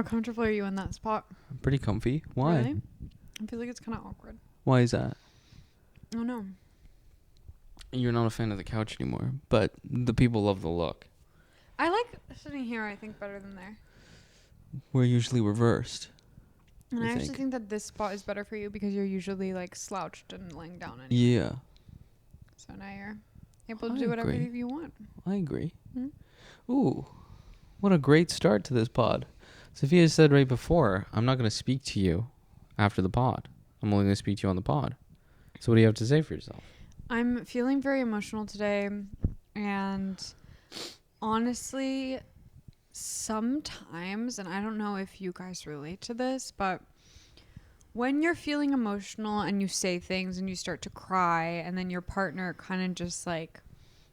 How comfortable are you in that spot? I'm pretty comfy. Why? Really? I feel like it's kind of awkward. Why is that? Oh, no. You're not a fan of the couch anymore, but the people love the look. I like sitting here, I think, better than there. We're usually reversed. And I actually think that this spot is better for you because you're usually, like, slouched and laying down. Anyway. Yeah. So now you're able to do whatever you want. I agree. Hmm? Ooh. What a great start to this pod. Sophia said right before, I'm not going to speak to you after the pod. I'm only going to speak to you on the pod. So what do you have to say for yourself? I'm feeling very emotional today. And honestly, sometimes, and I don't know if you guys relate to this, but when you're feeling emotional and you say things and you start to cry and then your partner kind of just like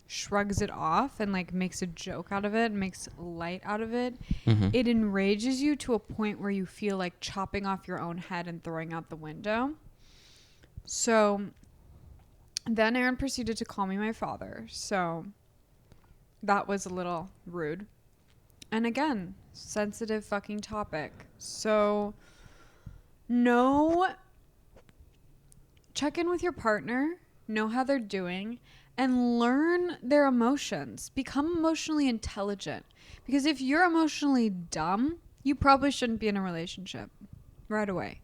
shrugs it off and like makes a joke out of it, makes light out of it, it enrages you to a point where you feel like chopping off your own head and throwing out the window. So then Aaron proceeded to call me my father. So that was a little rude. And again, sensitive fucking topic. So check in with your partner, know how they're doing, and learn their emotions. Become emotionally intelligent. Because if you're emotionally dumb, you probably shouldn't be in a relationship right away.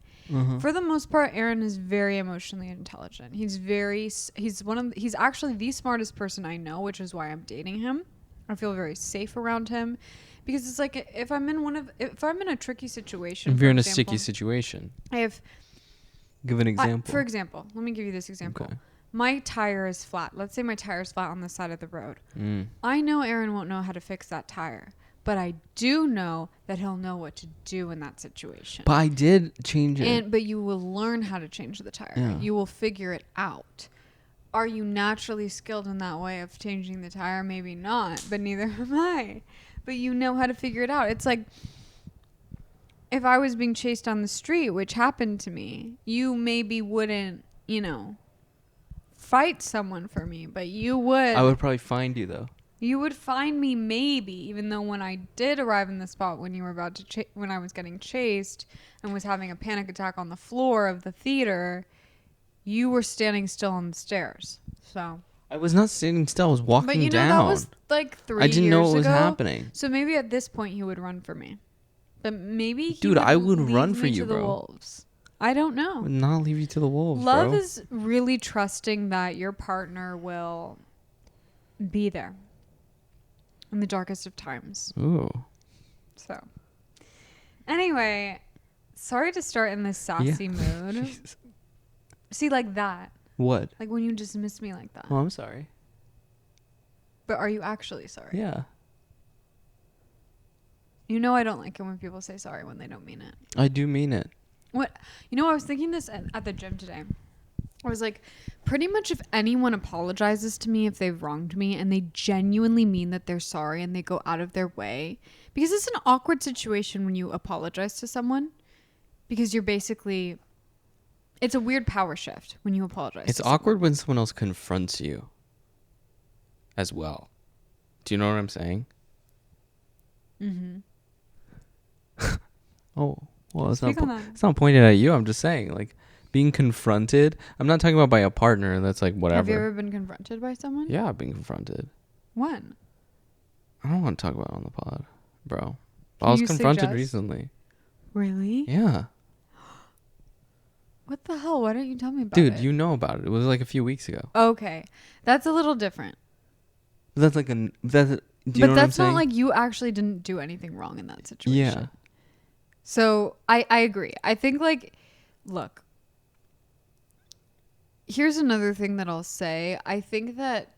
For the most part, Aaron is very emotionally intelligent. He's actually the smartest person I know, which is why I'm dating him. I feel very safe around him because it's like if I'm in a tricky situation, if you're in a sticky situation, give an example. For example, let me give you this example. Okay. My tire is flat. Let's say my tire is flat on the side of the road. I know Aaron won't know how to fix that tire, but I do know that he'll know what to do in that situation. But I did change it. But you will learn how to change the tire. Yeah. You will figure it out. Are you naturally skilled in that way of changing the tire? Maybe not, but neither am I. But you know how to figure it out. It's like if I was being chased on the street, which happened to me, you maybe wouldn't, fight someone for me, but you would. I would probably find you, though. You would find me maybe, even though when I did arrive in the spot when you were about to when I was getting chased and was having a panic attack on the floor of the theater, you were standing still on the stairs. So I was not standing still. I was walking down. That was like 3 years ago. I didn't know what was happening. So maybe at this point he would run for me. But maybe I would run for you, bro. The wolves. I don't know. I would not leave you to the wolves, Love bro. is really trusting that your partner will be there in the darkest of times. Ooh. So, anyway, sorry to start in this sassy mood. See, like that. What? Like when you dismiss me like that. Oh, I'm sorry. But are you actually sorry? Yeah. I don't like it when people say sorry when they don't mean it. I do mean it. What? I was thinking this at the gym today. I was like, pretty much if anyone apologizes to me if they've wronged me and they genuinely mean that they're sorry and they go out of their way, because it's an awkward situation when you apologize to someone because you're basically, it's a weird power shift when you apologize. It's awkward when someone else confronts you as well. Do you know what I'm saying? Mm-hmm. Oh, well, it's not pointed at you. I'm just saying, like, being confronted. I'm not talking about by a partner. That's like whatever. Have you ever been confronted by someone? Yeah, I've been confronted. When? I don't want to talk about it on the pod, bro. I was confronted recently. Really? Yeah. What the hell? Why don't you tell me about it? Dude, you know about it. It was like a few weeks ago. Okay. That's a little different. That's like do you know what I'm saying? Not like you actually didn't do anything wrong in that situation. Yeah. So I agree. I think look, here's another thing that I'll say. I think that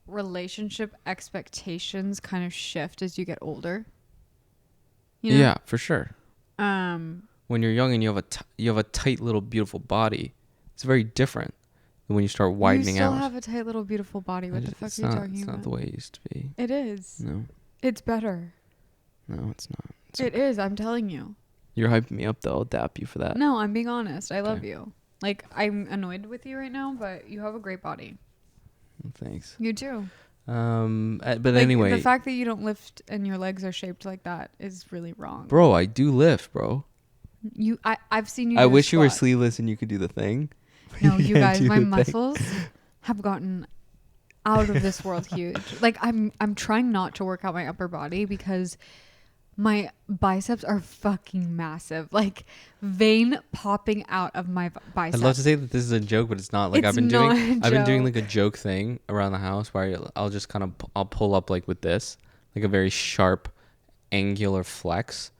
relationship expectations kind of shift as you get older. Yeah, for sure. When you're young and you have a tight little beautiful body, it's very different than when you start widening out. You still have a tight little beautiful body. What the fuck are you talking about? It's not the way it used to be. It is. No. It's better. No, it's not. It is. I'm telling you. You're hyping me up, though. I'll dap you for that. No, I'm being honest. I love you. Like, I'm annoyed with you right now, but you have a great body. Thanks. You do. But Like, anyway, the fact that you don't lift and your legs are shaped like that is really wrong. bro, I do lift, bro. I've seen you. I do a wish you were squat. sleeveless and you could do the thing. No, you can't guys, do my the thing. muscles have gotten out of this world huge. Like, I'm trying not to work out my upper body because my biceps are fucking massive. Like, vein popping out of my biceps. I'd love to say that this is a joke, but it's not. Like, It's I've been not doing a like a joke thing around the house where I'll just kind of I'll pull up like with this, like a very sharp, angular flex,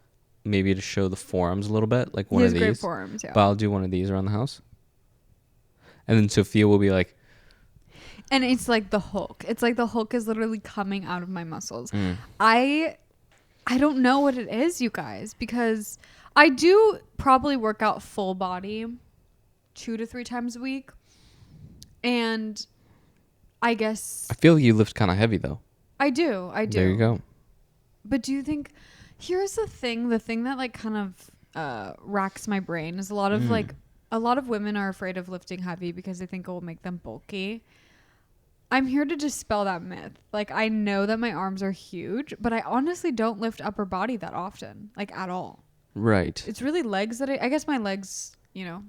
maybe to show the forearms a little bit, like one He of has great these. forearms, yeah. But I'll do one of these around the house, and then Sophia will be like, And it's like the Hulk. It's like the Hulk is literally coming out of my muscles. mm. I don't know what it is, you guys, because I do probably work out full body 2 to 3 times a week. And I guess I feel you lift kind of heavy though. I do. There you go. But do you think, here's the thing that like kind of racks my brain is a lot of women are afraid of lifting heavy because they think it will make them bulky. I'm here to dispel that myth. Like, I know that my arms are huge, but I honestly don't lift upper body that often, like at all. Right. It's really legs that I guess my legs, you know,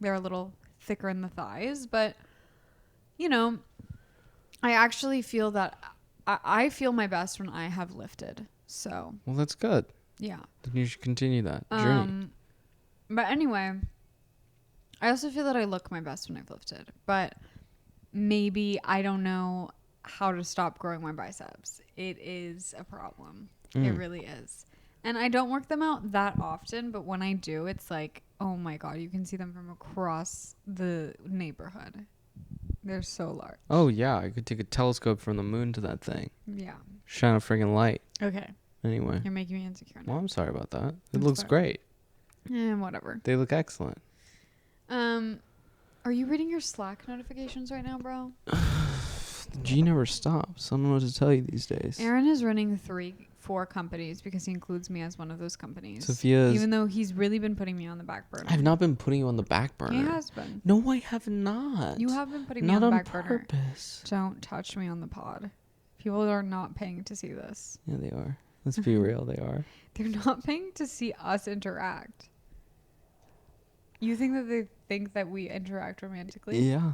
they're a little thicker in the thighs, but you know, I actually feel that I feel my best when I have lifted. So, Well, that's good. yeah. Then you should continue that journey. But anyway, I also feel that I look my best when I've lifted, but maybe I don't know how to stop growing my biceps. It is a problem. It really is. And I don't work them out that often, but when I do, it's like, oh my God, you can see them from across the neighborhood. They're so large. Oh yeah, I could take a telescope from the moon to that thing. Yeah. Shine a friggin' light. Okay. Anyway. You're making me insecure now. Well, I'm sorry about that. It I'm looks sorry. great. Whatever. They look excellent. Are you reading your Slack notifications right now, bro? The G never stops. I don't know what to tell you these days. Aaron is running 4 companies because he includes me as one of those companies. Sophia's... Even though he's really been putting me on the back burner. I've not been putting you on the back burner. He has been. No, I have not. You have been putting me not on the on back burner. purpose. Don't touch me on the pod. People are not paying to see this. Yeah, they are. Let's be real. They are. They're not paying to see us interact. You think that they think that we interact romantically? Yeah.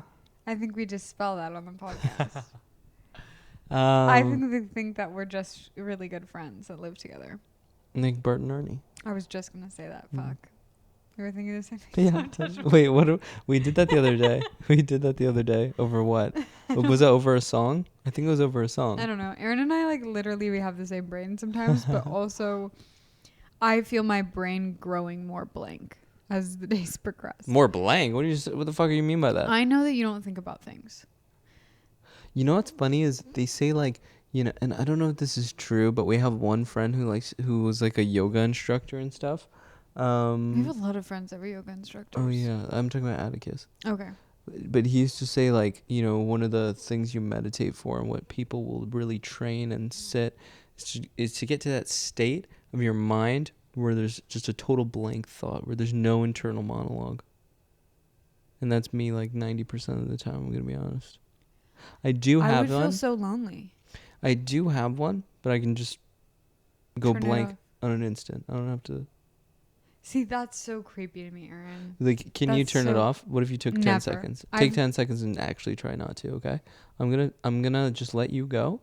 I think we dispel that on the podcast. I think they think that we're just really good friends that live together. Nick, Bert, and Ernie. I was just going to say that. Fuck. You were thinking the same thing? Yeah. Wait, what? We did that the other day. We did that the other day. Over what? Was that over a song? I think it was over a song. I don't know. Aaron and I, like, literally, we have the same brain sometimes, but also I feel my brain growing more blank as the days progress. More blank? What the fuck do you mean by that? I know that you don't think about things. You know what's funny is they say like, you know, and I don't know if this is true, but we have one friend who was like a yoga instructor and stuff. We have a lot of friends that were yoga instructors. Oh yeah, I'm talking about Atticus. Okay. But he used to say like, you know, one of the things you meditate for and what people will really train and sit is to get to that state of your mind where there's just a total blank thought, where there's no internal monologue. And that's me like 90% of the time, I'm going to be honest. I do have one. I would feel so lonely. I do have one, but I can just go Turn it blank off. on an instant. I don't have to. See, that's so creepy to me, Aaron. Like, can you That's turn it so- off? What if you took 10 Never. seconds? I've- Take 10 seconds and actually try not to, okay? I'm gonna just let you go,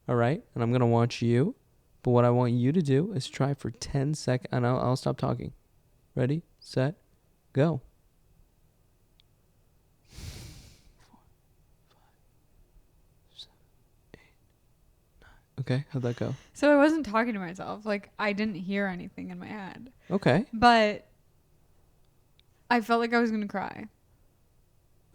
all right? And I'm gonna watch you. But what I want you to do is try for 10 seconds, and I'll stop talking. Ready, set, go. Okay, how'd that go? So I wasn't talking to myself. Like, I didn't hear anything in my head. Okay. But I felt like I was going to cry.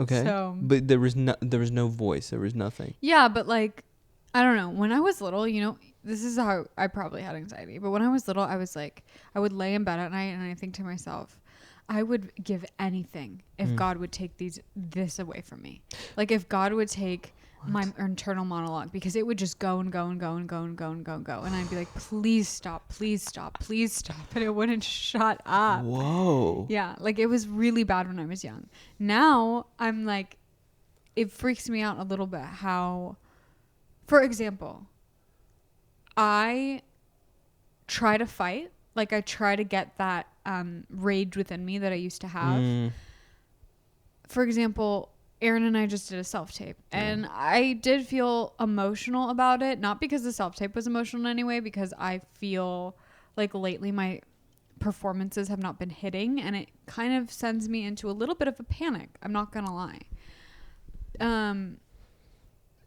Okay. So, But there was no voice. There was nothing. yeah, but like, I don't know. When I was little, you know, this is how I probably had anxiety. But when I was little, I was like, I would lay in bed at night and I think to myself, I would give anything if God would take this away from me. Like, if God would take my internal monologue, because it would just go and go and go and go and go and go and go. And I'd be like, please stop, please stop, please stop. And it wouldn't shut up. Whoa. Yeah, like it was really bad when I was young. Now I'm like, it freaks me out a little bit how For example, I try to fight. Like I try to get that rage within me that I used to have. For example, Aaron and I just did a self-tape, and I did feel emotional about it. Not because the self-tape was emotional in any way, because I feel like lately my performances have not been hitting, and it kind of sends me into a little bit of a panic. I'm not gonna lie.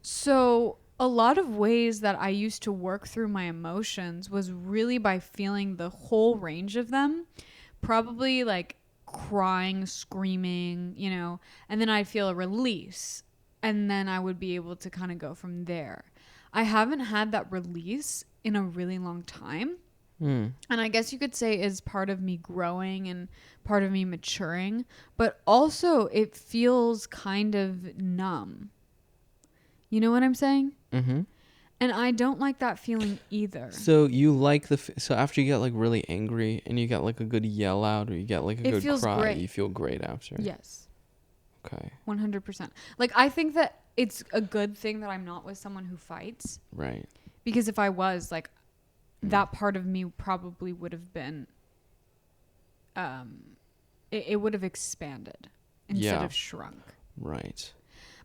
So a lot of ways that I used to work through my emotions was really by feeling the whole range of them, probably like crying, screaming, you know, and then I'd feel a release, and then I would be able to kind of go from there. I haven't had that release in a really long time. And I guess you could say is part of me growing and part of me maturing, but also it feels kind of numb. You know what I'm saying? Mm-hmm. And I don't like that feeling either. So you like so after you get like really angry and you get like a good yell out, or you get like a good feels cry, great. you feel great after. Yes. Okay. 100%. Like I think that it's a good thing that I'm not with someone who fights. Right. Because if I was, like, that part of me probably would have been, it would have expanded instead of shrunk. Right.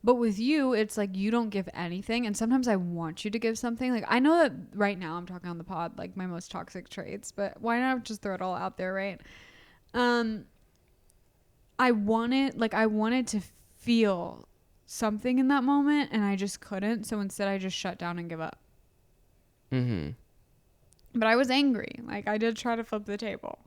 But with you, it's like you don't give anything. And sometimes I want you to give something. Like, I know that right now I'm talking on the pod, like my most toxic traits, but why not just throw it all out there, right? I wanted to feel something in that moment, and I just couldn't. So instead I just shut down and give up. Mm-hmm. But I was angry. Like, I did try to flip the table.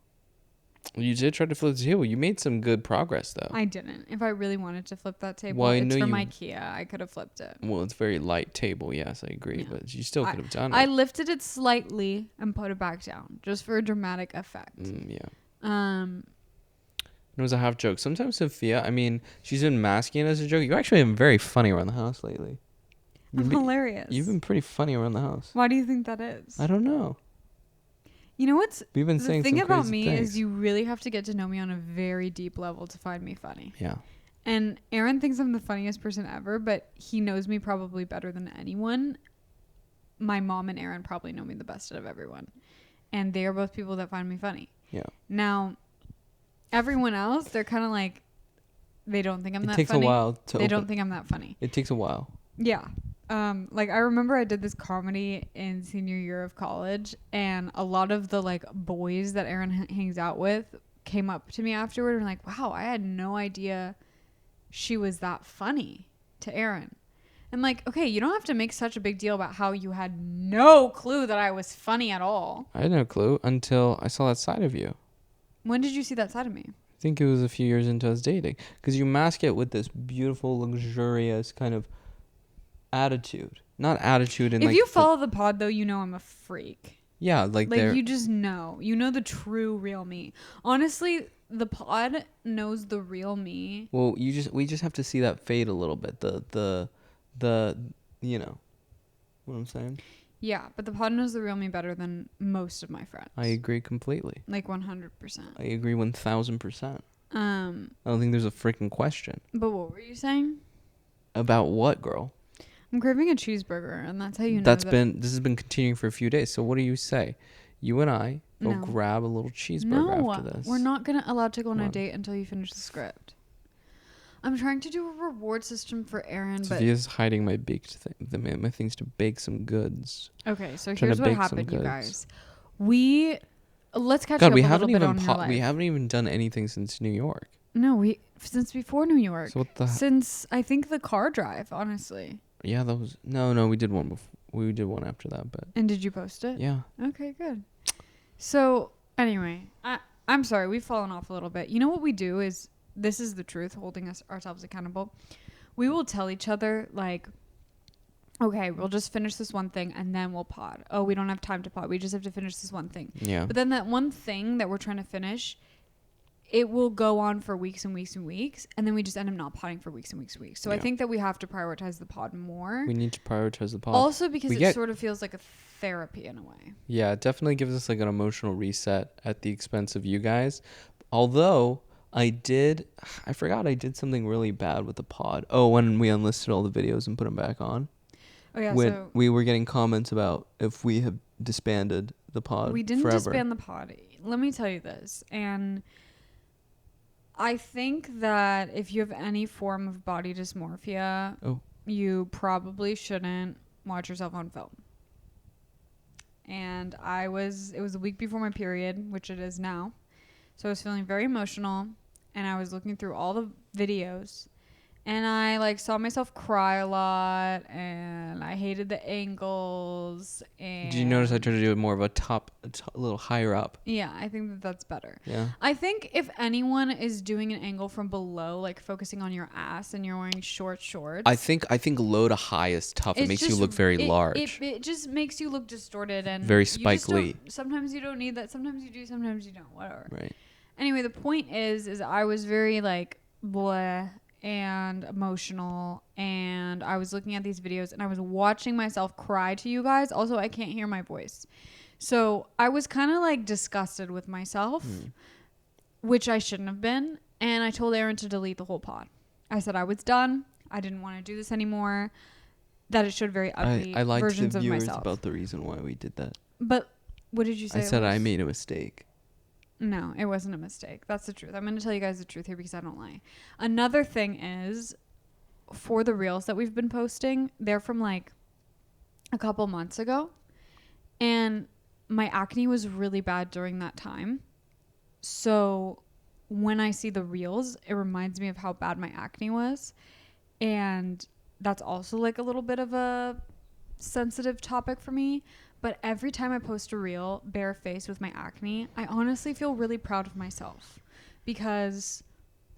You did try to flip the table. You made some good progress, though. I didn't. If I really wanted to flip that table, Well, it's from IKEA. I could have flipped it. Well, it's a very light table. Yes, I agree. Yeah. But you still could have done it. I lifted it slightly and put it back down just for a dramatic effect. Yeah. It was a half joke. Sometimes Sophia, I mean, she's been masking it as a joke. You actually have been very funny around the house lately. I'm hilarious. You've been pretty funny around the house. Why do you think that is? I don't know. You know what's We've been the saying thing some about crazy me things. is you really have to get to know me on a very deep level to find me funny. Yeah. And Aaron thinks I'm the funniest person ever, but he knows me probably better than anyone. My mom and Aaron probably know me the best out of everyone. And they are both people that find me funny. Yeah. Now, everyone else, they're kind of like, they don't think I'm that funny. It takes a while to They don't think I'm that funny. It takes a while. Yeah. Like I remember I did this comedy in senior year of college, and a lot of the like boys that Aaron hangs out with came up to me afterward and were like, wow, I had no idea she was that funny to Aaron. And like, okay, you don't have to make such a big deal about how you had no clue that I was funny at all. I had no clue until I saw that side of you. When did you see that side of me? I think it was a few years into us dating. Because you mask it with this beautiful, luxurious kind of attitude. Not attitude in if like... you follow the pod, though, you know I'm a freak. Yeah, like you just know. You know the true, real me. Honestly, the pod knows the real me. Well, we just have to see that fade a little bit. The you know what I'm saying? Yeah, but the pod knows the real me better than most of my friends. I agree completely. Like 100%. I agree 1000%. I don't think there's a freaking question. But what were you saying? About what, girl? I'm craving a cheeseburger, and that's how you know This has been continuing for a few days. So what do you say? You and I go No. grab a little cheeseburger after this. We're not allowed to go on Come a on. date until you finish the script. I'm trying to do a reward system for Aaron, Sophia's hiding my baked my things to bake some goods. but okay. So Trying here's to what bake some happened, you goods. guys. Let's catch God, up we a haven't little bit even on your life. we haven't even done anything since New York. No, since before New York. So what the? Since I think the car drive, honestly. Yeah, that was no. We did one before. We did one after that, but And did you post it? yeah. Okay, good. So anyway, I'm sorry, we've fallen off a little bit. You know what we do is, this is the truth, holding ourselves accountable. We will tell each other like, okay, we'll just finish this one thing and then we'll pod. Oh, we don't have time to pod. We just have to finish this one thing. Yeah. But then that one thing that we're trying to finish, it will go on for weeks and weeks and weeks, and then we just end up not podding for weeks and weeks and weeks. So I Yeah. think that we have to prioritize the pod more. We need to prioritize the pod. Also because it sort of feels like a therapy in a way. Yeah, it definitely gives us like an emotional reset at the expense of you guys. Although I forgot I did something really bad with the pod. Oh, when we unlisted all the videos and put them back on. Oh yeah, when so we were getting comments about if we have disbanded the pod we didn't forever. disband the pod. Let me tell you this, and I think that if you have any form of body dysmorphia, you probably shouldn't watch yourself on film. And it was a week before my period, which it is now. So I was feeling very emotional, and I was looking through all the videos, and I like saw myself cry a lot, and I hated the angles. And Did you notice I tried to do it more of a little higher up? Yeah, I think that that's better. Yeah. I think if anyone is doing an angle from below, like focusing on your ass, and you're wearing short shorts, I think low to high is tough. It makes you look very large. It just makes you look distorted and very Spike Lee. Sometimes you don't need that. Sometimes you do. Sometimes you don't. Whatever. Right. Anyway, the point is I was very like bleh and emotional, and I was looking at these videos, and I was watching myself cry to you guys. Also, I can't hear my voice. So I was kind of like disgusted with myself, which I shouldn't have been. And I told Aaron to delete the whole pod. I said I was done. I didn't want to do this anymore. That it showed very ugly I liked versions the of viewers myself. about the reason why we did that. But what did you say? I said I made a mistake. No, it wasn't a mistake. That's the truth. I'm going to tell you guys the truth here because I don't lie. Another thing is, for the reels that we've been posting, they're from like a couple months ago. And my acne was really bad during that time. So when I see the reels, it reminds me of how bad my acne was. And that's also like a little bit of a sensitive topic for me. But every time I post a reel barefaced with my acne, I honestly feel really proud of myself because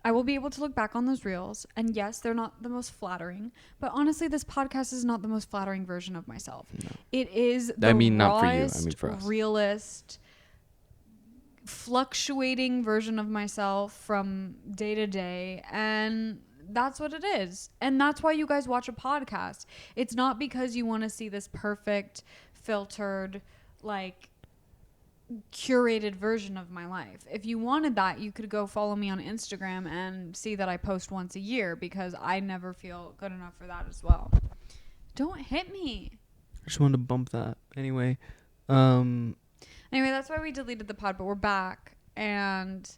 I will be able to look back on those reels. And yes, they're not the most flattering, but honestly, this podcast is not the most flattering version of myself. No. It is the not for you. rawest, For us. realist, fluctuating version of myself from day to day. And that's what it is. And that's why you guys watch a podcast. It's not because you want to see this perfect, filtered, like curated version of my life. If you wanted that, you could go follow me on Instagram and see that I post once a year because I never feel good enough for that as well. Don't hit me. I just wanted to bump that. Anyway, that's why we deleted the pod, but we're back. And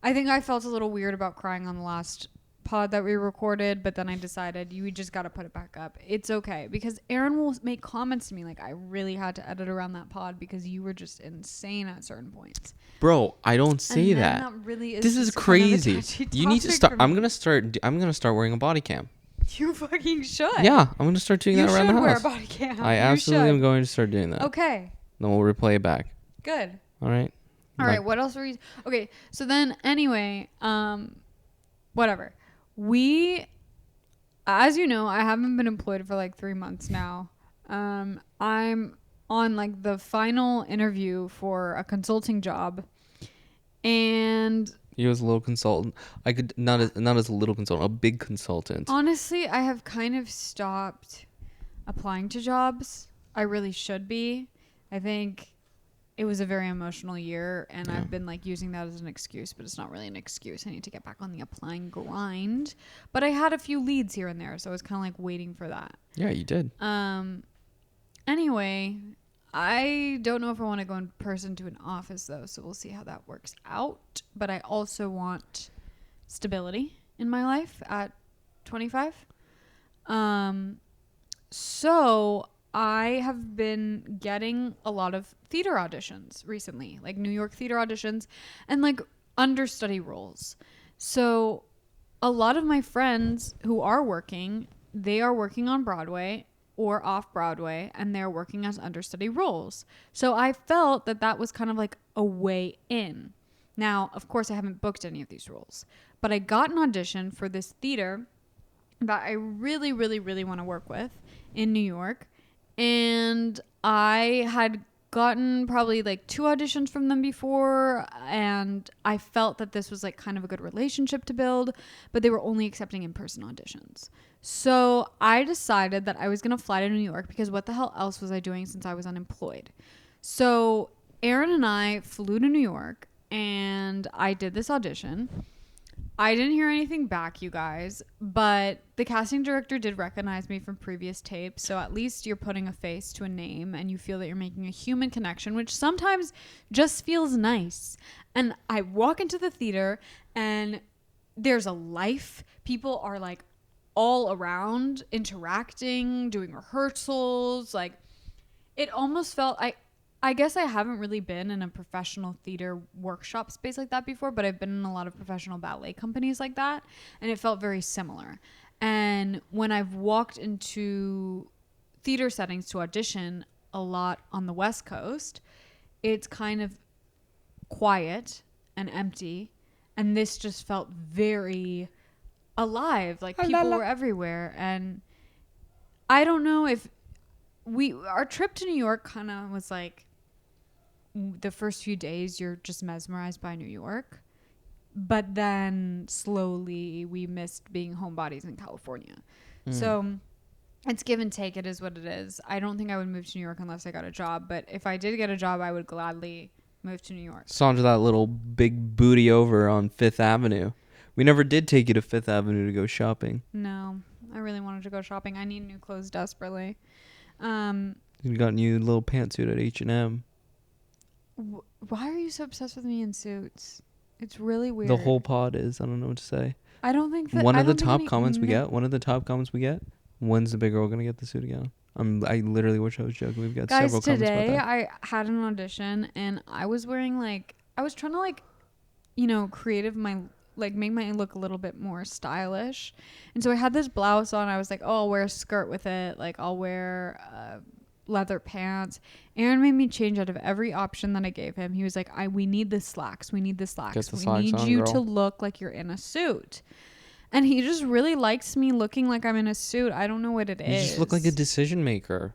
I think I felt a little weird about crying on the last pod that we recorded, but then I decided you just got to put it back up. It's okay because Aaron will make comments to me like I really had to edit around that pod because you were just insane at certain points. Bro, I don't say that. Really is this is crazy. You need to start. I'm gonna start wearing a body cam. You fucking should. Yeah, I'm gonna start doing that around the house. You should wear a body cam. I absolutely am going to start doing that. Okay. Then we'll replay it back. Good. All right. All right. What else were you? Okay. So then, anyway, whatever. As you know, I haven't been employed for like 3 months now. I'm on like the final interview for a consulting job, and you as a little consultant, I could not as a little consultant, a big consultant. Honestly, I have kind of stopped applying to jobs. I really should be. I think it was a very emotional year, and I've been like using that as an excuse, but it's not really an excuse. I need to get back on the applying grind. But I had a few leads here and there, so I was kind of like waiting for that. Yeah, you did. Anyway, I don't know if I want to go in person to an office though, so we'll see how that works out. But I also want stability in my life at 25. So I have been getting a lot of theater auditions recently, like New York theater auditions and like understudy roles. So a lot of my friends who are working, they are working on Broadway or off Broadway, and they're working as understudy roles. So I felt that that was kind of like a way in. Now, of course, I haven't booked any of these roles, but I got an audition for this theater that I really, really, really want to work with in New York. And I had gotten probably like 2 auditions from them before, and I felt that this was like kind of a good relationship to build, but they were only accepting in-person auditions. So I decided that I was going to fly to New York because what the hell else was I doing since I was unemployed? So Aaron and I flew to New York, and I did this audition. I didn't hear anything back, you guys, but the casting director did recognize me from previous tapes. So at least you're putting a face to a name and you feel that you're making a human connection, which sometimes just feels nice. And I walk into the theater and there's a life. People are like all around interacting, doing rehearsals. Like it almost felt I guess I haven't really been in a professional theater workshop space like that before, but I've been in a lot of professional ballet companies like that, and it felt very similar. And when I've walked into theater settings to audition a lot on the West Coast, it's kind of quiet and empty, and this just felt very alive, like people were everywhere. And I don't know if our trip to New York kind of was like the first few days you're just mesmerized by New York, but then slowly we missed being homebodies in California. So it's give and take. It is what it is. I don't think I would move to New York unless I got a job, but if I did get a job, I would gladly move to New York. Saunter that little big booty over on Fifth Avenue. We never did take you to Fifth Avenue to go shopping. No, I really wanted to go shopping. I need new clothes desperately. You got new little pantsuit at H&M. Why are you so obsessed with me in suits? It's really weird. The whole pod is. I don't know what to say. I don't think that One of the top comments we get. When's the big girl gonna get the suit again? I literally wish I was joking. We've got guys, several comments about today that. I had an audition and I was wearing I was trying to make my look a little bit more stylish. And so I had this blouse on. I was like, oh, I'll wear a skirt with it. Like I'll wear leather pants. Aaron made me change out of every option that I gave him. He was like, we need the slacks. We need the slacks. Get the we slacks need on, you girl. to look like you're in a suit. And he just really likes me looking like I'm in a suit. I don't know what it is. You just look like a decision maker.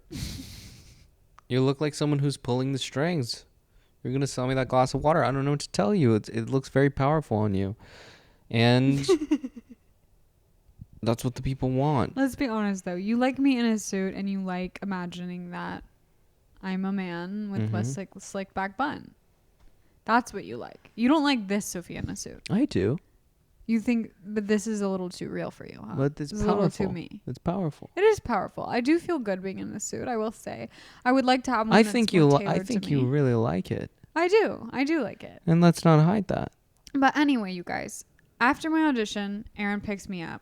You look like someone who's pulling the strings. You're going to sell me that glass of water. I don't know what to tell you. It looks very powerful on you. And that's what the people want. Let's be honest, though. You like me in a suit and you like imagining that I'm a man with a slick back bun. That's what you like. You don't like this Sophia in a suit. I do. You think, but this is a little too real for you, huh? But it's this is powerful. a little too me. It's powerful. It is powerful. I do feel good being in a suit, I will say. I would like to have one I that's think more I tailored think to you me. really like it. I do like it. And let's not hide that. But anyway, you guys, after my audition, Aaron picks me up.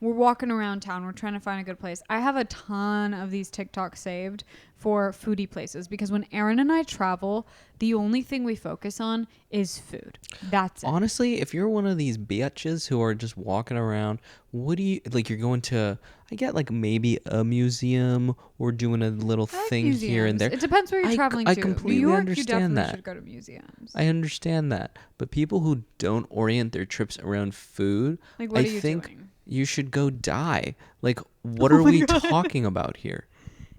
We're walking around town. We're trying to find a good place. I have a ton of these TikToks saved for foodie places because when Aaron and I travel, the only thing we focus on is food. That's it. Honestly, if you're one of these bitches who are just walking around, what do you like? You're going to, I get like maybe a museum or doing a little I like thing museums. here and there. It depends where you're traveling I to. completely New York, understand you definitely that. should go to museums. I understand that. But people who don't orient their trips around food, Like, what I are you think doing? you should go die. Like, what are we talking about here?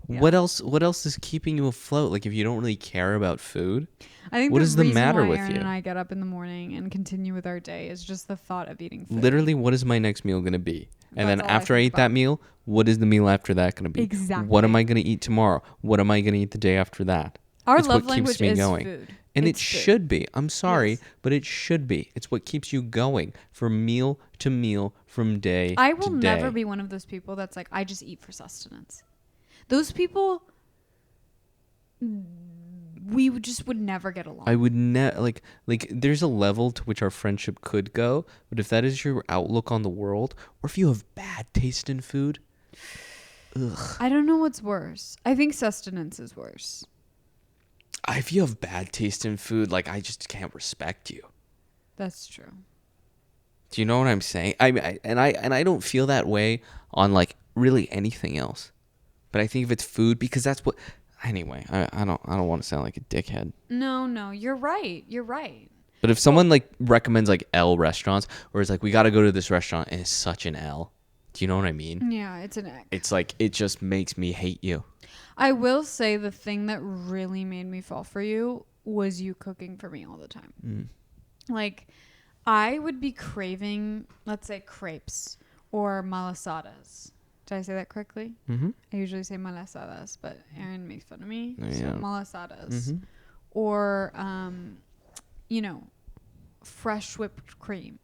Yeah. What else is keeping you afloat? Like, if you don't really care about food, I think what is the matter why with Aaron you? and I get up in the morning and continue with our day is just the thought of eating food. Literally, what is my next meal going to be? And That's then all I after I think eat that about. meal, what is the meal after that going to be? Exactly. What am I going to eat tomorrow? What am I going to eat the day after that? Our It's love what keeps language me is going. food. And It's it food. should be. I'm sorry, Yes. but it should be. It's what keeps you going from meal to meal, from day I will to day. never be one of those people that's like, I just eat for sustenance. Those people, would never get along. I would like there's a level to which our friendship could go, but if that is your outlook on the world, or if you have bad taste in food, ugh. I don't know what's worse. I think sustenance is worse. If you have bad taste in food, like I just can't respect you. That's true. Do you know what I'm saying? I don't feel that way on like really anything else. But I think if it's food, because that's what. Anyway, I don't want to sound like a dickhead. No, you're right. You're right. But if someone like recommends like L restaurants, or is like we got to go to this restaurant, and it's such an L. Do you know what I mean? Yeah, it's an egg. It's like it just makes me hate you. I will say the thing that really made me fall for you was you cooking for me all the time. Like, I would be craving, let's say, crepes or malasadas. Did I say that correctly? Mm-hmm. I usually say malasadas, but Aaron makes fun of me. Yeah. So malasadas. Mm-hmm. Or, fresh whipped cream.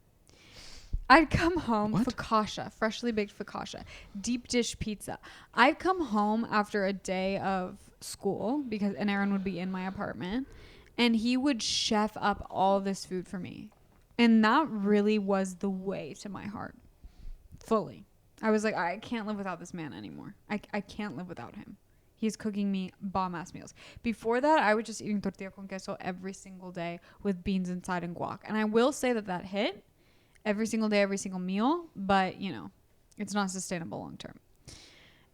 I'd come home, What? focaccia, freshly baked focaccia, deep dish pizza. I'd come home after a day of school and Aaron would be in my apartment, and he would chef up all this food for me. And that really was the way to my heart. Fully. I was like, I can't live without this man anymore. I can't live without him. He's cooking me bomb-ass meals. Before that, I was just eating tortilla con queso every single day with beans inside and guac. And I will say that hit every single day, every single meal. But, you know, it's not sustainable long term.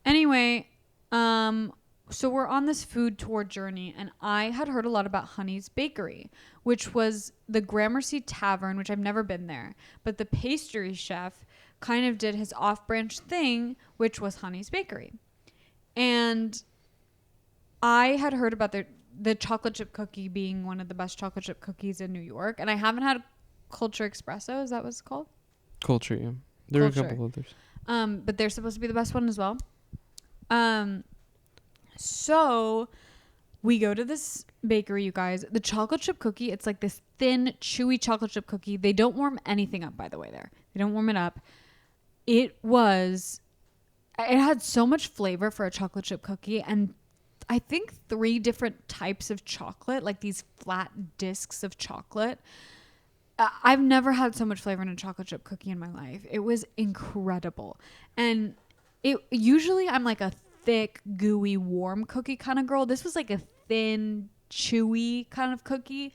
Anyway, so we're on this food tour journey. And I had heard a lot about Honey's Bakery, which was the Gramercy Tavern, which I've never been there. But the pastry chef kind of did his off-branch thing, which was Honey's Bakery. And I had heard about the chocolate chip cookie being one of the best chocolate chip cookies in New York. And I haven't had Culture Espresso. Is that what it's called? Culture, yeah. There are a couple others. But they're supposed to be the best one as well. So we go to this bakery, you guys. The chocolate chip cookie, it's like this thin, chewy chocolate chip cookie. They don't warm anything up, by the way, there. They don't warm it up. It had so much flavor for a chocolate chip cookie, and I think 3 different types of chocolate, like these flat discs of chocolate. I've never had so much flavor in a chocolate chip cookie in my life. It was incredible. And usually I'm like a thick, gooey, warm cookie kind of girl. This was like a thin, chewy kind of cookie,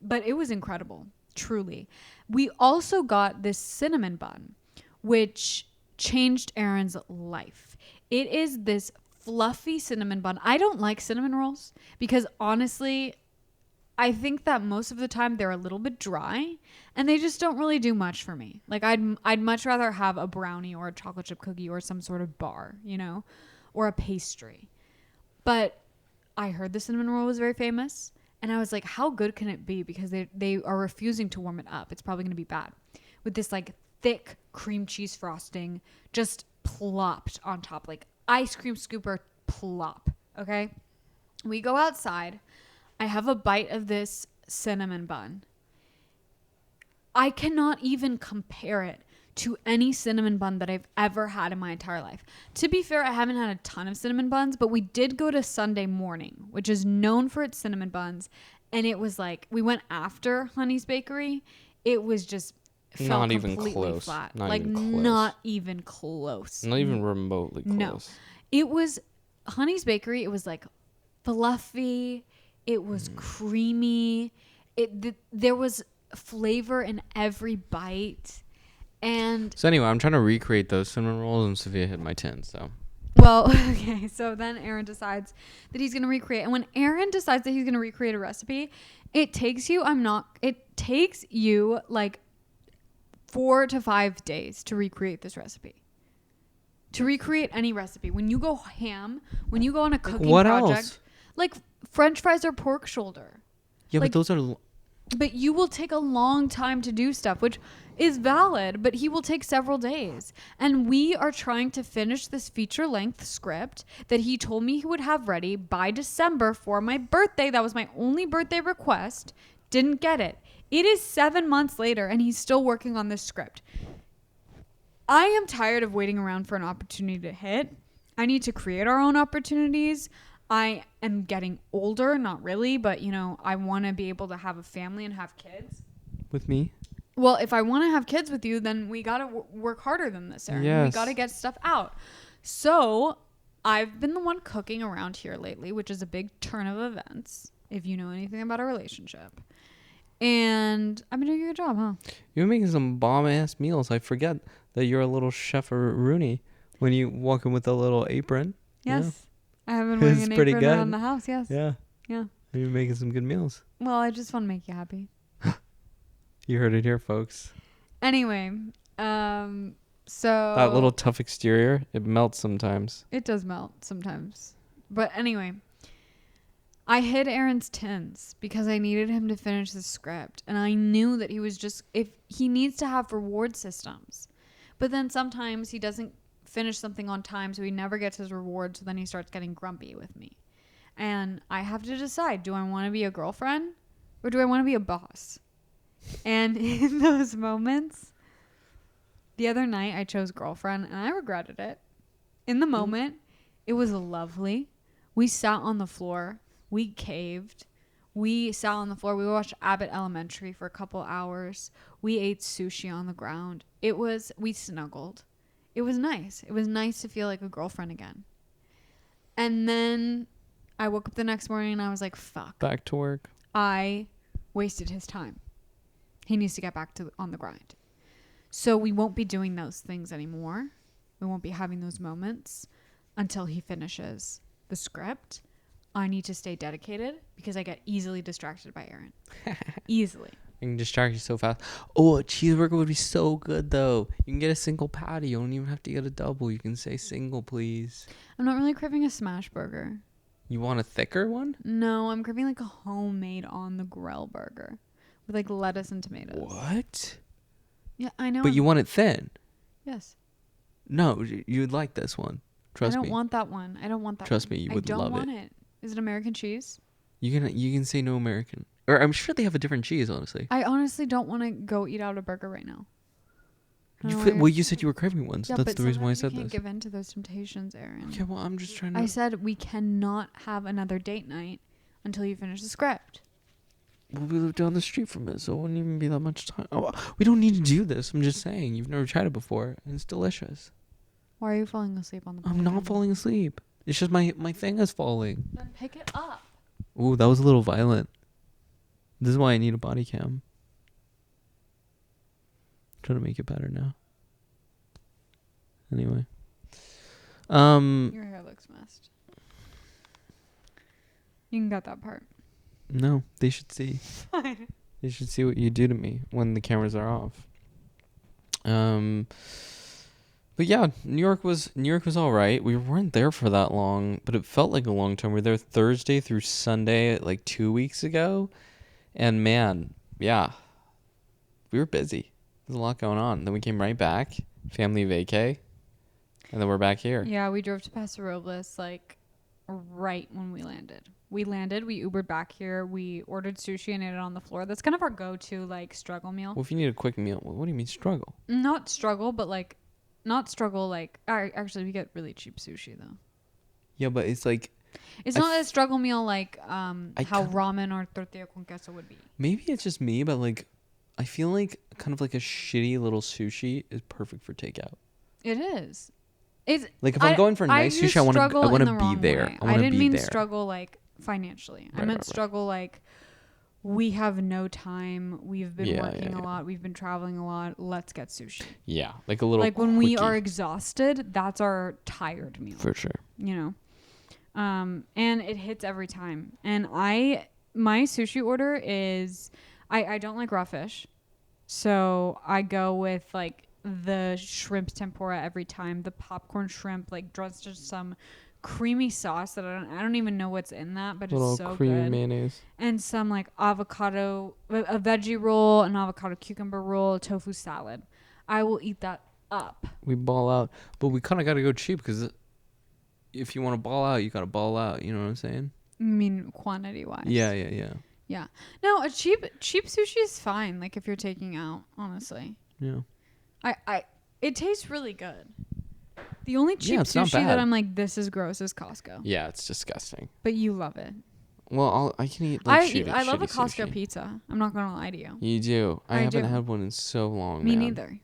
but it was incredible, truly. We also got this cinnamon bun, which changed Aaron's life. It is this fluffy cinnamon bun. I don't like cinnamon rolls because honestly, I think that most of the time they're a little bit dry and they just don't really do much for me. Like I'd much rather have a brownie or a chocolate chip cookie or some sort of bar, you know, or a pastry. But I heard the cinnamon roll was very famous and I was like, how good can it be? Because they are refusing to warm it up. It's probably going to be bad. With this like thick cream cheese frosting just plopped on top, like ice cream scooper plop. Okay. We go outside. I have a bite of this cinnamon bun. I cannot even compare it to any cinnamon bun that I've ever had in my entire life. To be fair, I haven't had a ton of cinnamon buns, but we did go to Sunday Morning, which is known for its cinnamon buns. And it was like, we went after Honey's Bakery. It was just Not even completely close. flat. Not like even close. not even close. Not even remotely close. No. It was Honey's Bakery. It was like fluffy. It was creamy. There was flavor in every bite. And so anyway, I'm trying to recreate those cinnamon rolls, and Sophia hit my 10. So well, okay. So then Aaron decides that he's gonna recreate, and when Aaron decides that he's gonna recreate a recipe, it takes you like 4 to 5 days to recreate this recipe. To recreate any recipe, when you go ham, when you go on a cooking project, else? Like French fries or pork shoulder. Yeah, like, but those are. But you will take a long time to do stuff, which is valid, but he will take several days. And we are trying to finish this feature-length script that he told me he would have ready by December for my birthday. That was my only birthday request. Didn't get it. It is 7 months later, and he's still working on this script. I am tired of waiting around for an opportunity to hit. I need to create our own opportunities. I am getting older, not really, but, you know, I want to be able to have a family and have kids. With me? Well, if I want to have kids with you, then we got to work harder than this, Aaron. Yes. We got to get stuff out. So I've been the one cooking around here lately, which is a big turn of events, if you know anything about our relationship. And I've been doing a good job, huh? You're making some bomb-ass meals. I forget that you're a little chef or Rooney when you walk in with a little apron. Yes. Yeah. I have been wearing It's an pretty apron good. around the house, yes. Yeah. Yeah. You're making some good meals. Well, I just want to make you happy. You heard it here, folks. Anyway, so That little tough exterior, it melts sometimes. it does melt sometimes. But anyway, I hid Aaron's tins because I needed him to finish the script. And I knew that if he needs to have reward systems. But then sometimes he doesn't finish something on time, so he never gets his reward. So then he starts getting grumpy with me. And I have to decide, do I want to be a girlfriend or do I want to be a boss? And in those moments, The other night I chose girlfriend and I regretted it. In the moment, it was lovely. We sat on the floor. We caved. We sat on the floor. We watched Abbott Elementary for a couple hours. We ate sushi on the ground. We snuggled. It was nice. It was nice to feel like a girlfriend again. And then I woke up the next morning and I was like, fuck. Back to work. I wasted his time. He needs to get back to on the grind. So we won't be doing those things anymore. We won't be having those moments until he finishes the script. I need to stay dedicated because I get easily distracted by Aaron. Easily. I can distract you so fast. Oh, a cheeseburger would be so good, though. You can get a single patty. You don't even have to get a double. You can say single, please. I'm not really craving a smash burger. You want a thicker one? No, I'm craving like a homemade on the grill burger with like lettuce and tomatoes. What? Yeah, I know. But you want it thin. Yes. No, you'd like this one. Trust me. I don't want that one. I don't want that Trust one. me, you would love it. I don't want it. Is it American cheese? You can say no American. Or I'm sure they have a different cheese, honestly. I honestly don't want to go eat out a burger right now. You said you were craving one, so Yeah, that's but the reason why I said you can't this. give in to those temptations, Aaron. Okay, well, I'm just trying to... I said we cannot have another date night until you finish the script. Well, we live down the street from it, so it wouldn't even be that much time. Oh, we don't need to do this. I'm just saying. You've never tried it before, and it's delicious. Why are you falling asleep on the I'm not falling asleep. It's just my thing is falling. Then pick it up. Ooh, that was a little violent. This is why I need a body cam. Trying to make it better now. Anyway. Your hair looks messed. You can cut that part. No, they should see. Fine. They should see what you do to me when the cameras are off. But yeah, New York was all right. We weren't there for that long, but it felt like a long time. We were there Thursday through Sunday, like 2 weeks ago, and man, yeah, we were busy. There's a lot going on. Then we came right back, family vacay, and then we're back here. Yeah, we drove to Paso Robles like right when we landed. We Ubered back here. We ordered sushi and ate it on the floor. That's kind of our go-to like struggle meal. Well, if you need a quick meal, what do you mean struggle? Not struggle, but like, not struggle like. Actually, we get really cheap sushi though. Yeah, but it's like. It's not a struggle meal like how ramen or tortilla con queso would be. Maybe it's just me, but like, I feel like kind of like a shitty little sushi is perfect for takeout. It is. It's like if I'm going for nice sushi, I want to be there. I didn't mean struggle like financially. I meant struggle like we have no time. We've been working a lot. We've been traveling a lot. Let's get sushi. Yeah, like a little. Like when we are exhausted, that's our tired meal. For sure. You know, and it hits every time. And my sushi order is I don't like raw fish, so I go with like the shrimp tempura every time. The popcorn shrimp, like just some creamy sauce that I don't even know what's in that, but it's so creamy good. Mayonnaise. And some like avocado, a veggie roll, an avocado cucumber roll, a tofu salad. I will eat that up. We ball out, but we kind of got to go cheap because if you want to ball out, you got to ball out. You know what I'm saying? I mean, quantity wise. Yeah. No, a cheap sushi is fine. Like if you're taking out, honestly. Yeah. It tastes really good. The only cheap sushi that I'm like, this is gross is Costco. Yeah, it's disgusting. But you love it. Well, I can eat like I love a Costco sushi. pizza. I'm not gonna lie to you. You do. I haven't had one in so long. Me neither.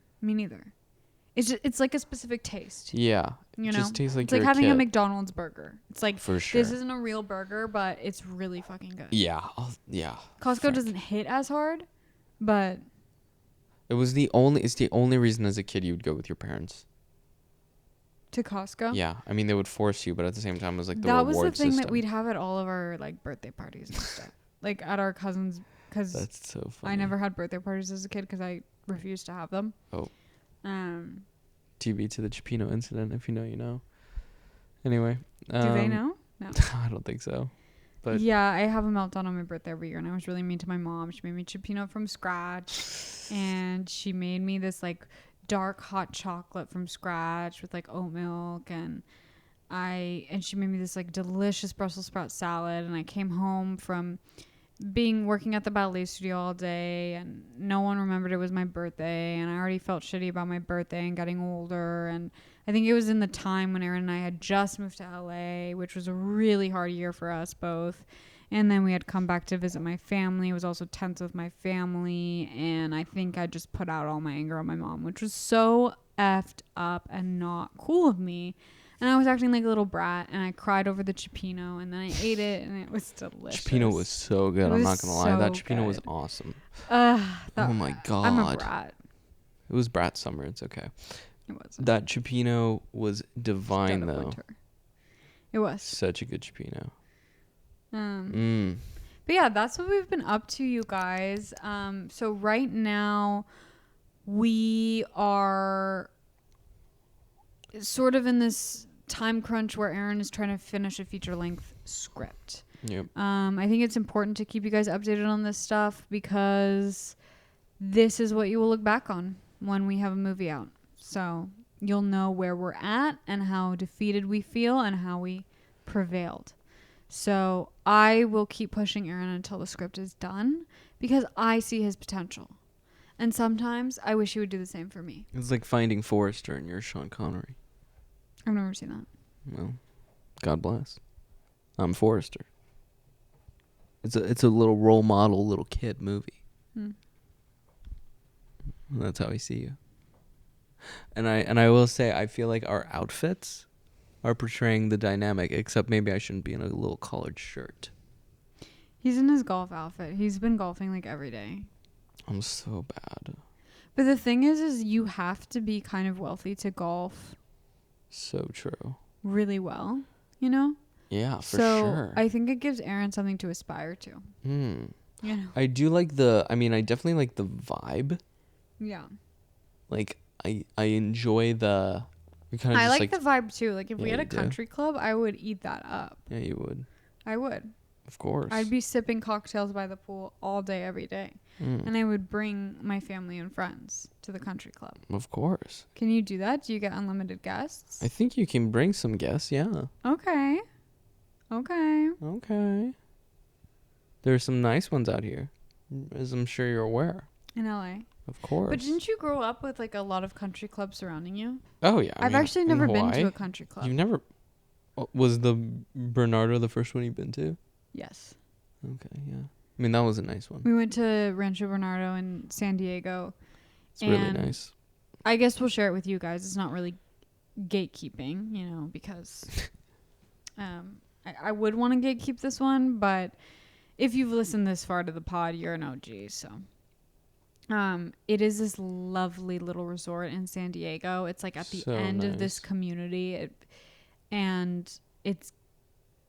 It's like a specific taste. Yeah. You know, just tastes like it's like having a a McDonald's burger. It's like for sure. This isn't a real burger, but it's really fucking good. Yeah. Yeah. Costco doesn't hit as hard, but it's the only reason as a kid you would go with your parents. To Costco? Yeah. I mean, they would force you, but at the same time, it was like the that reward was the thing system. that we'd have at all of our like birthday parties and stuff. Like at our cousins, because that's so funny. I never had birthday parties as a kid because I refused to have them. Oh. TB to the Chipino incident. If you know, you know. Anyway. Do they know? No. I don't think so. But yeah, I have a meltdown on my birthday every year, and I was really mean to my mom. She made me Chipino from scratch, and she made me this like dark hot chocolate from scratch with like oat milk, and she made me this like delicious Brussels sprout salad. And I came home from working at the ballet studio all day, and no one remembered it was my birthday, and I already felt shitty about my birthday and getting older. And I think it was in the time when Aaron and I had just moved to LA, which was a really hard year for us both. And then we had come back to visit my family. It was also tense with my family, and I think I just put out all my anger on my mom, which was so effed up and not cool of me. And I was acting like a little brat, and I cried over the cioppino, and then I ate it, and it was delicious. Cioppino was so good. I'm not going to lie. That cioppino was awesome. Oh my God. I'm a brat. It was brat summer. It's okay. It was. That cioppino was divine, though. Winter. It was. Such a good cioppino. But yeah, that's what we've been up to, you guys. So right now we are sort of in this time crunch where Aaron is trying to finish a feature-length script. Yep. I think it's important to keep you guys updated on this stuff because this is what you will look back on when we have a movie out. So you'll know where we're at and how defeated we feel and how we prevailed. So I will keep pushing Aaron until the script is done because I see his potential. And sometimes I wish he would do the same for me. It's like Finding Forrester and you're Sean Connery. I've never seen that. Well, God bless. I'm Forrester. It's a little role model, little kid movie. That's how I see you. And I will say I feel like our outfits are portraying the dynamic, except maybe I shouldn't be in a little collared shirt. He's in his golf outfit. He's been golfing like every day. I'm so bad. But the thing is you have to be kind of wealthy to golf. So true. Really well, you know? Yeah, for so sure. I think it gives Aaron something to aspire to. You know? I do like I definitely like the vibe. Yeah. Like, I enjoy the... I like the vibe too. Like if we had a country club, I would eat that up. Yeah, you would. I would. Of course. I'd be sipping cocktails by the pool all day, every day. And I would bring my family and friends to the country club. Of course. Can you do that? Do you get unlimited guests? I think you can bring some guests, yeah. Okay. There's some nice ones out here, as I'm sure you're aware. In LA. Of course. But didn't you grow up with like a lot of country clubs surrounding you? Oh, yeah. I've actually never been to a country club. You've never... Was the Bernardo the first one you've been to? Yes. Okay, yeah. I mean, that was a nice one. We went to Rancho Bernardo in San Diego. It's really nice. I guess we'll share it with you guys. It's not really gatekeeping, you know, because I would want to gatekeep this one, but if you've listened this far to the pod, you're an OG, so... it is this lovely little resort in San Diego. It's like at the end of this community, and it's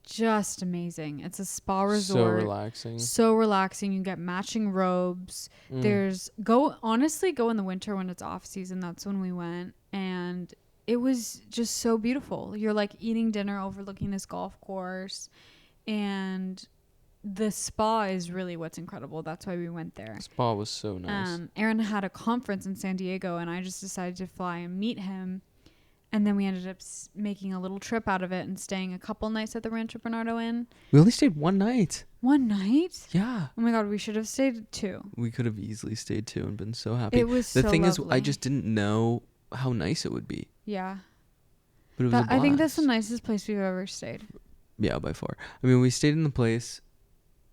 just amazing. It's a spa resort. So relaxing. You get matching robes. Go in the winter when it's off season. That's when we went, and it was just so beautiful. You're like eating dinner overlooking this golf course, and the spa is really what's incredible. That's why we went there. Spa was so nice. Aaron had a conference in San Diego, and I just decided to fly and meet him. And then we ended up making a little trip out of it and staying a couple nights at the Rancho Bernardo Inn. We only stayed one night. One night? Yeah. Oh my God, we should have stayed 2. We could have easily stayed 2 and been so happy. It was the so thing lovely. is, I just didn't know how nice it would be. Yeah. But it was a blast. I think that's the nicest place we've ever stayed. Yeah, by far. I mean, we stayed in the place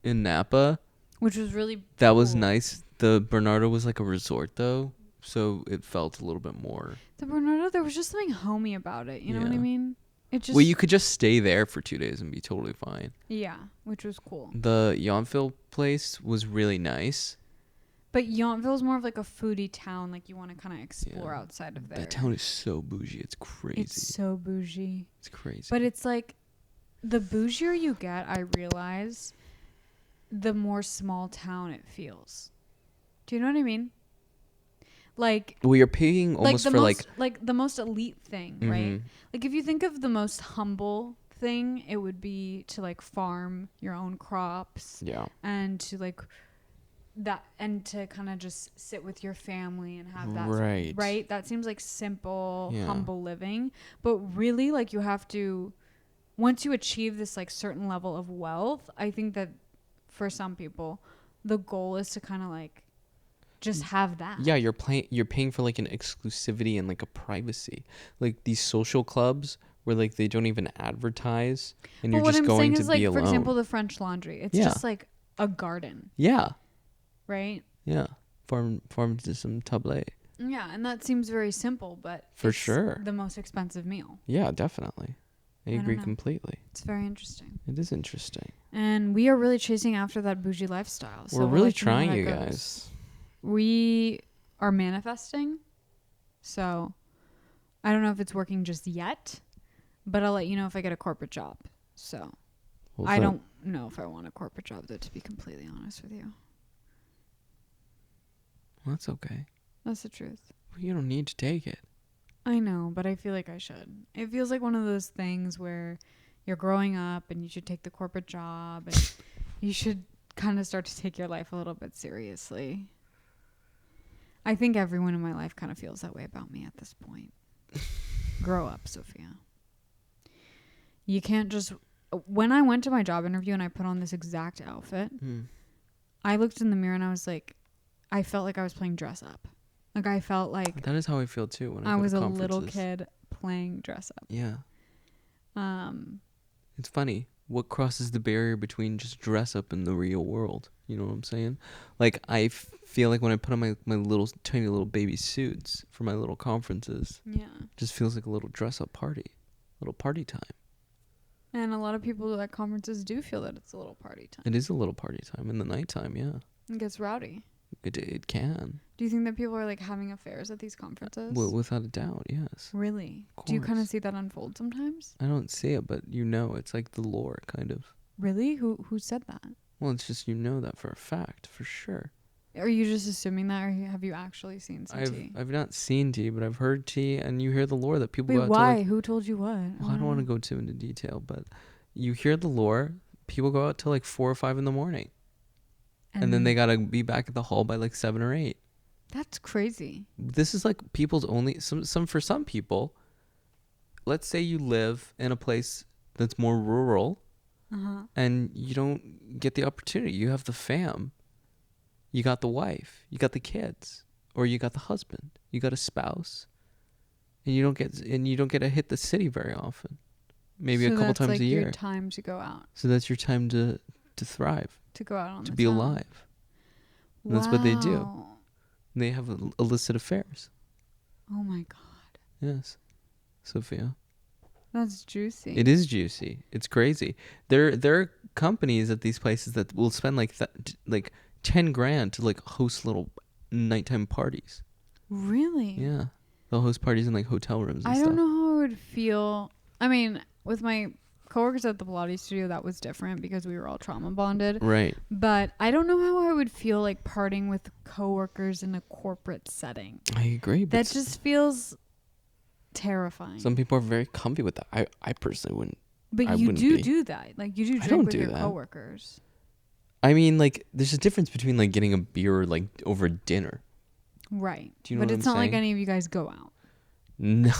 in Napa, which was really that was nice. The Bernardo was like a resort though, so it felt a little bit more. The Bernardo, there was just something homey about it. You know what I mean? It just... Well, you could just stay there for 2 days and be totally fine. Yeah, which was cool. The Yountville place was really nice. But Yountville is more of like a foodie town. Like you want to kind of explore outside of there. That town is so bougie. It's crazy. It's so bougie. It's crazy. But it's like the bougier you get, I realize, the more small town it feels. Do you know what I mean? Like, well, you're paying almost like for like the most elite thing, right? Like if you think of the most humble thing, it would be to like farm your own crops. Yeah. And to like that, and to kind of just sit with your family and have that. Right. That seems like simple, humble living. But really, like you have to, once you achieve this like certain level of wealth, I think that for some people, the goal is to kind of like just have that. Yeah, you're paying for like an exclusivity and like a privacy. Like these social clubs where like they don't even advertise and But you're what just I'm going saying to is, be like, for alone. example, the French Laundry. It's Yeah. just like a garden, Yeah. right? Yeah. Farm to some table. Yeah, and that seems very simple, but For it's sure. the most expensive meal. Yeah, definitely. I don't agree know. completely. It's very interesting. It is interesting. And we are really chasing after that bougie lifestyle. So We're we'll really let you know how trying, that you goes. guys. We are manifesting. So I don't know if it's working just yet, but I'll let you know if I get a corporate job. So Well, I don't know if I want a corporate job, though, to be completely honest with you. That's okay. That's the truth. You don't need to take it. I know, but I feel like I should. It feels like one of those things where you're growing up and you should take the corporate job and you should kind of start to take your life a little bit seriously. I think everyone in my life kind of feels that way about me at this point. Grow up, Sophia. You can't just... When I went to my job interview and I put on this exact outfit, I looked in the mirror and I was like, I felt like I was playing dress up. Like, I felt like That is how I feel too when I I go was to a conferences. little kid playing dress up. Yeah. It's funny what crosses the barrier between just dress up and the real world. You know what I'm saying? Like, I feel like when I put on my little tiny little baby suits for my little conferences, Yeah. just feels like a little dress up party, little party time. And a lot of people at conferences do feel that it's a little party time. It is a little party time in the nighttime. Yeah, It gets rowdy. it can. Do you think that people are like having affairs at these conferences? Well, without a doubt, yes. Really? Of Do you kind of course. see that unfold sometimes? I don't see it, but you know, it's like the lore, kind of. Really? Who said that? Well, it's just you know that for a fact, for sure. Are you just assuming that, or have you actually seen some tea? I've not seen tea, but I've heard tea, and you hear the lore that people Wait, go out why? to like. Who told you what? Well, I don't want to go too into detail, but you hear the lore. People go out till like 4 or 5 in the morning, and then they gotta be back at the hall by like 7 or 8. That's crazy. This is like people's only some for some people. Let's say you live in a place that's more rural, and you don't get the opportunity. You have the fam, you got the wife, you got the kids, or you got the husband, you got a spouse, and you don't get to hit the city very often. Maybe a couple times like a year. your time to go out. So that's your time to thrive, To go out on to the be town. alive. And that's what they do. Wow. And they have illicit affairs. Oh my God. Yes, Sophia. That's juicy. It is juicy. It's crazy. There are companies at these places that will spend like 10 grand to like host little nighttime parties. Really? Yeah, they'll host parties in like hotel rooms and I stuff. don't know how I would feel. I mean, with my coworkers at the Pilates studio, that was different because we were all trauma bonded. Right. But I don't know how I would feel like partying with coworkers in a corporate setting. I agree. But That just feels terrifying. some people are very comfy with that. I personally wouldn't. But I you wouldn't do be. do that. Like, you do I drink don't with do your that. coworkers. I mean, like, there's a difference between like getting a beer like over dinner. Right. Do you know but what it's I'm not like saying? any of you guys go out. No.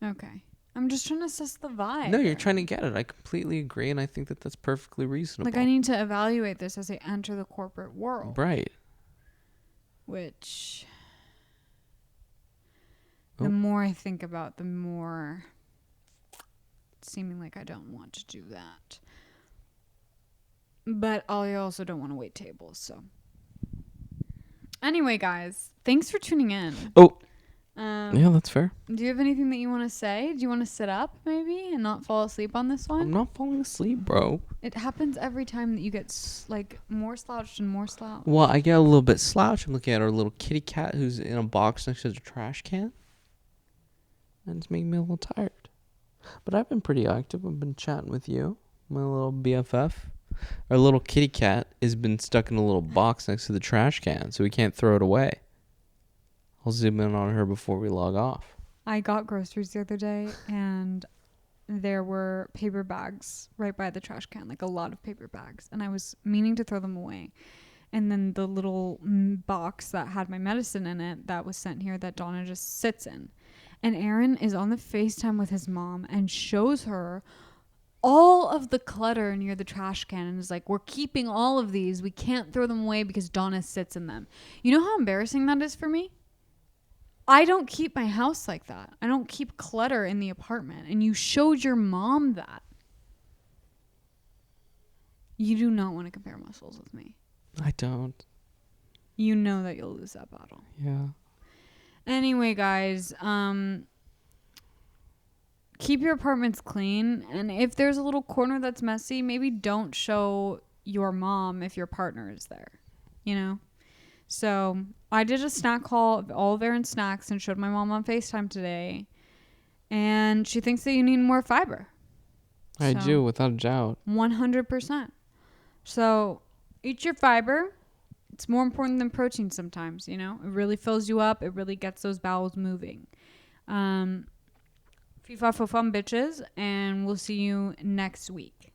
Okay. I'm just trying to assess the vibe. No, you're trying to get it. I completely agree, and I think that that's perfectly reasonable. Like, I need to evaluate this as I enter the corporate world. Right. Which... Oh. The more I think about, the more it's seeming like I don't want to do that. But I also don't want to wait tables, so. Anyway, guys, thanks for tuning in. Oh. Yeah, that's fair. Do you have anything that you want to say? Do you want to sit up, maybe, and not fall asleep on this one? I'm not falling asleep, bro. It happens every time that you get, more slouched and more slouched. Well, I get a little bit slouched. I'm looking at our little kitty cat who's in a box next to the trash can. And it's making me a little tired. But I've been pretty active. I've been chatting with you, my little BFF. Our little kitty cat has been stuck in a little box next to the trash can, so we can't throw it away. I'll zoom in on her before we log off. I got groceries the other day, and there were paper bags right by the trash can, like a lot of paper bags. And I was meaning to throw them away. And then the little box that had my medicine in it that was sent here that Donna just sits in. And Aaron is on the FaceTime with his mom and shows her all of the clutter near the trash can and is like, we're keeping all of these. We can't throw them away because Donna sits in them. You know how embarrassing that is for me? I don't keep my house like that. I don't keep clutter in the apartment. And you showed your mom that. You do not want to compare muscles with me. I don't. You know that you'll lose that battle. Yeah. Anyway, guys, keep your apartments clean. And if there's a little corner that's messy, maybe don't show your mom if your partner is there. You know? So I did a snack haul of all of Aaron's snacks and showed my mom on FaceTime today. And she thinks that you need more fiber. I do, without a doubt. 100%. So eat your fiber. It's more important than protein sometimes, you know? It really fills you up. It really gets those bowels moving. FIFA for fun, bitches. And we'll see you next week.